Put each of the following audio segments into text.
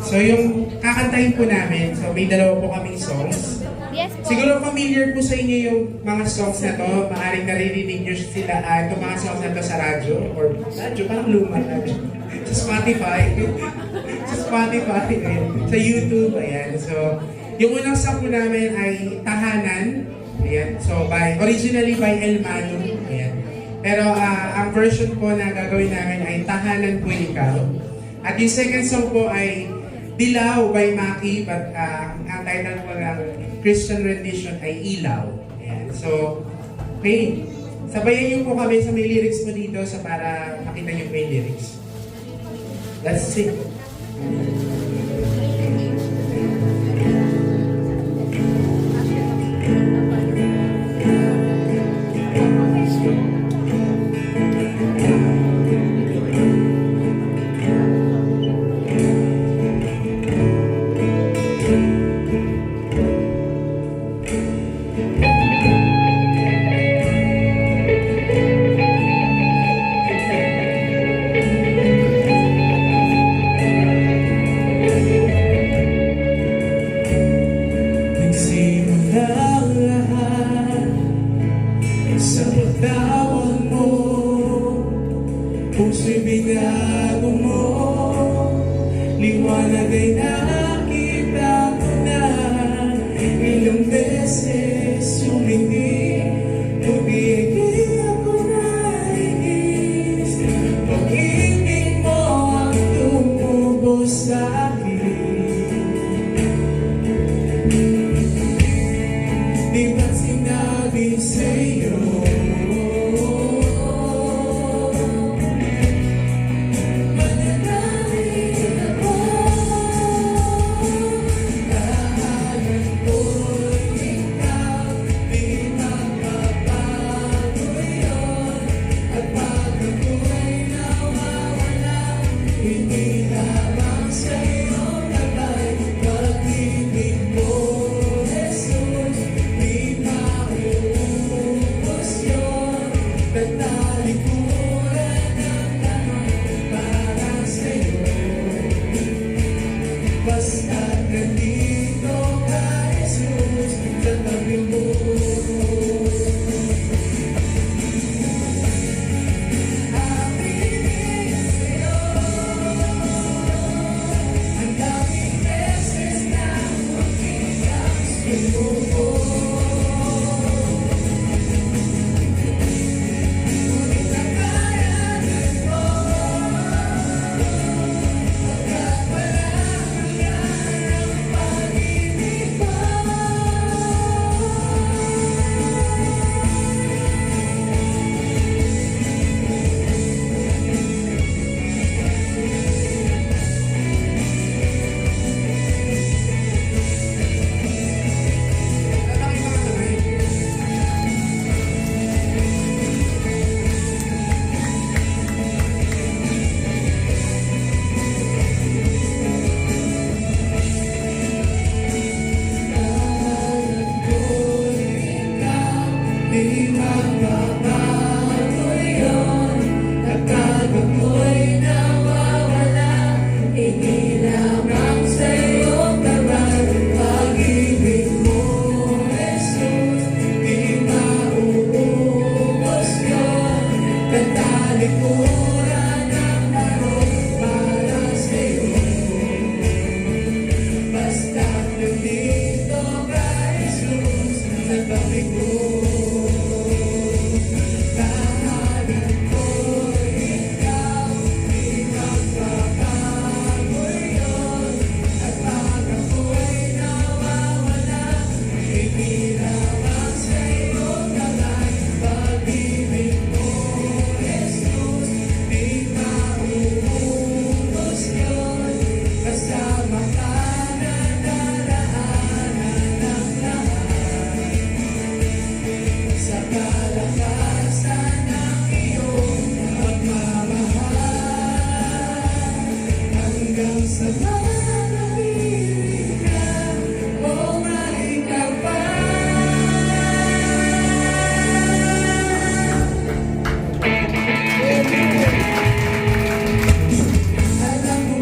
So yung kakantahin po namin, so may dalawa po kaming songs. Yes po. Siguro familiar po sa inyo yung mga songs na to, maaaring naririnig nyo sila, itong mga songs na to sa radyo, or radyo, parang luma radyo. Sa Spotify, sa Spotify, ayan. Sa YouTube, ayan. So, yung unang song po namin ay Tahanan, ayan. So, originally by El Manu, ayan. Pero ang version po na gagawin namin ay Tahanan Po Ikaw. At yung second song po ay Dilaw by Maki, but ang title po ng Christian rendition ay Ilaw. Ayan. So, okay. Sabayan niyo po kami sa may lyrics mo dito sa para makita niyo po yung lyrics. Let's sing. Sa pagtawag mo, puso'y binago mo, liwanag ay nakita ko na. Ilang beses umiti, umibig ako nainis. Pag-ibig mo ang tumubos sa akin. Di ba't sinabi sa'yo mananangin ako? Tahanan ko'y ikaw, di magbabago yun. At pag ako'y nawawala, hindi lamang sa'yo nagay. Pag-ibig mo, Jesus, di mauubos yun. Tatalikuran ang lahat para sa'yo. Basta't nandito ka, Jesus, sa tabi mo. Amin sa'yo. Ang daming beses na umiyak sa'yo. Di magbabago yun. At pag ako'y nawawala, hindi lamang sa'yo kamay. Pag-ibig mo, Jesus, di mauubos yun. Tatalikuran ang lahat para sa'yo. Basta't nandito ka, Jesus, sa tabi ko. Sa mga nabibig ka, o maikaw pa. Alam mo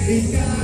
Ikaw